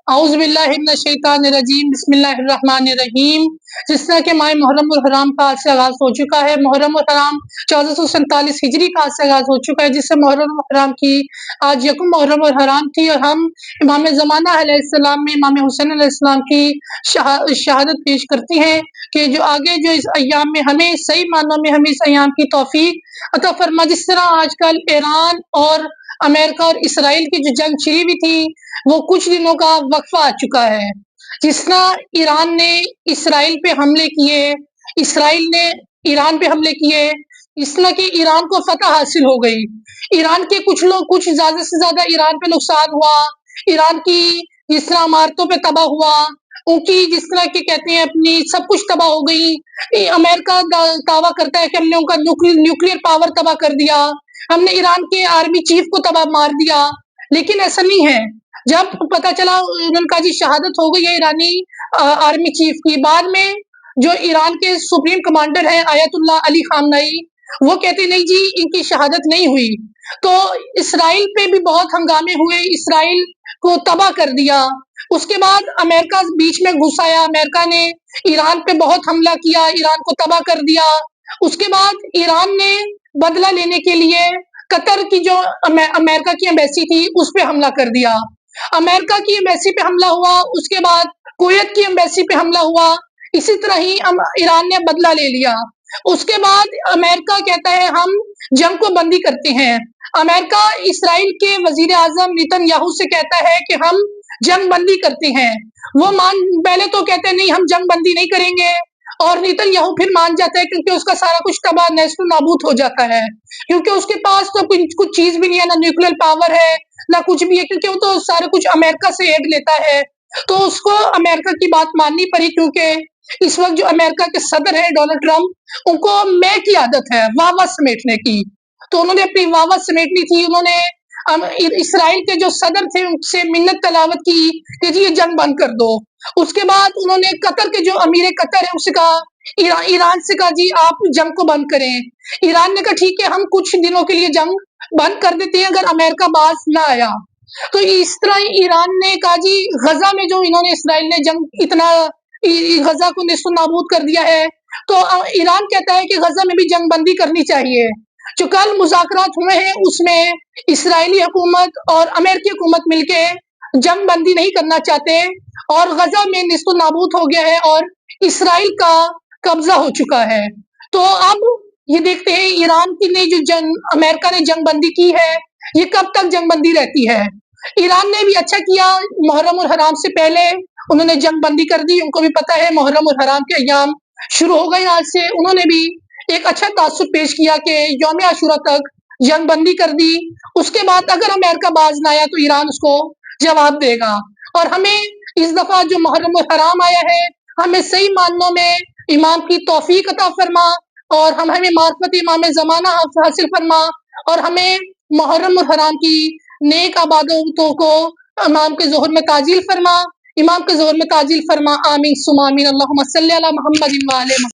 اعوذ باللہ من الشیطان الرجیم بسم اللہ الرحمن الرحیم۔ جس طرح کہ ماہ محرم الحرام کا آج سے آغاز ہو چکا ہے، محرم الحرام 1447 ہجری کا آج سے آغاز ہو چکا ہے، جس سے محرم الحرام کی آج یکم محرم الحرام تھی، اور ہم امام زمانہ علیہ السلام میں امام حسین علیہ السلام کی شہادت پیش کرتے ہیں کہ جو آگے جو اس ایام میں ہمیں صحیح معنوں میں ہمیں اس ایام کی توفیق عطا فرما۔ جس طرح آج کل ایران اور امریکہ اور اسرائیل کی جو جنگ چھڑی ہوئی تھی وہ کچھ دنوں کا وقفہ آ چکا ہے۔ جس طرح ایران نے اسرائیل پہ حملے کیے، اسرائیل نے ایران پہ حملے کیے، اس طرح کہ ایران کو فتح حاصل ہو گئی۔ ایران کے کچھ زیادہ سے زیادہ ایران پہ نقصان ہوا، ایران کی جس طرح عمارتوں پہ تباہ ہوا، ان کی جس طرح کہ کہتے ہیں اپنی سب کچھ تباہ ہو گئی۔ امریکہ دعویٰ کرتا ہے کہ ہم نے ان کا نیوکلیر پاور تباہ کر دیا، ہم نے ایران کے آرمی چیف کو تباہ مار دیا، لیکن ایسا نہیں ہے۔ جب پتہ چلا ان کا جی شہادت ہو گئی ہے ایرانی آرمی چیف کی، بعد میں جو ایران کے سپریم کمانڈر ہیں آیت اللہ علی خامنئی، وہ کہتے نہیں جی ان کی شہادت نہیں ہوئی۔ تو اسرائیل پہ بھی بہت ہنگامے ہوئے، اسرائیل کو تباہ کر دیا۔ اس کے بعد امریکہ بیچ میں گھس آیا، امریکہ نے ایران پہ بہت حملہ کیا، ایران کو تباہ کر دیا۔ اس کے بعد ایران نے بدلہ لینے کے لیے قطر کی جو امریکہ کی ایمبیسی تھی اس پہ حملہ کر دیا۔ امریکہ کی ایمبیسی پہ حملہ ہوا، اس کے بعد کویت کی ایمبیسی پہ حملہ ہوا، اسی طرح ہی ایران نے بدلہ لے لیا۔ اس کے بعد امریکہ کہتا ہے ہم جنگ کو بندی کرتے ہیں۔ امریکہ اسرائیل کے وزیر اعظم نیتن یاہو سے کہتا ہے کہ ہم جنگ بندی کرتے ہیں۔ وہ پہلے تو کہتے ہیں نہیں ہم جنگ بندی نہیں کریں گے، اور نیتن یاہو پھر مان جاتا ہے کیونکہ اس کا سارا کچھ تباہ نیست و نابود ہو جاتا ہے، کیونکہ اس کے پاس تو کچھ چیز بھی نہیں ہے، نہ نیوکلیر پاور ہے نہ کچھ بھی ہے، کیونکہ وہ تو سارا کچھ امریکہ سے ایڈ لیتا ہے۔ تو اس کو امریکہ کی بات ماننی پڑی، کیونکہ اس وقت جو امریکہ کے صدر ہیں ڈونلڈ ٹرمپ، ان کو میں کی عادت ہے واہ واہ سمیٹنے کی، تو انہوں نے اپنی واہ واہ سمیٹنی تھی۔ انہوں نے اسرائیل کے جو صدر تھے ان سے منت تلاوت کی کہ جی یہ جنگ بند کر دو۔ اس کے بعد انہوں نے قطر کے جو امیر قطر ہے اس سے کہا، ایران سے کہا جی آپ جنگ کو بند کریں۔ ایران نے کہا ٹھیک ہے ہم کچھ دنوں کے لیے جنگ بند کر دیتے ہیں اگر امریکہ باز نہ آیا۔ تو اس طرح ایران نے کہا جی غزہ میں جو انہوں نے اسرائیل نے جنگ اتنا غزہ کو نیست و نابود کر دیا ہے، تو ایران کہتا ہے کہ غزہ میں بھی جنگ بندی کرنی چاہیے۔ جو کل مذاکرات ہوئے ہیں اس میں اسرائیلی حکومت اور امریکی حکومت مل کے جنگ بندی نہیں کرنا چاہتے، اور غزہ میں نیست و نابود ہو گیا ہے اور اسرائیل کا قبضہ ہو چکا ہے۔ تو اب یہ دیکھتے ہیں ایران کی نے جو امریکہ نے جنگ بندی کی ہے یہ کب تک جنگ بندی رہتی ہے۔ ایران نے بھی اچھا کیا، محرم الحرام سے پہلے انہوں نے جنگ بندی کر دی، ان کو بھی پتہ ہے محرم الحرام کے ایام شروع ہو گئے آج سے۔ انہوں نے بھی ایک اچھا تاثر پیش کیا کہ یوم عاشورہ تک جنگ بندی کر دی۔ اس کے بعد اگر امریکہ باز نہ آیا تو ایران اس کو جواب دے گا، اور ہمیں اس دفعہ جو محرم الحرام آیا ہے ہمیں صحیح معنوں میں امام کی توفیق عطا فرما، اور ہمیں معرفت امام زمانہ حاصل فرما، اور ہمیں محرم الحرام کی نیک عبادتوں کو امام کے ظہور میں تعجیل فرما، امام کے ظہور میں تعجیل فرما، آمین ثم آمین، اللہم صلی علی محمد و علی محمد۔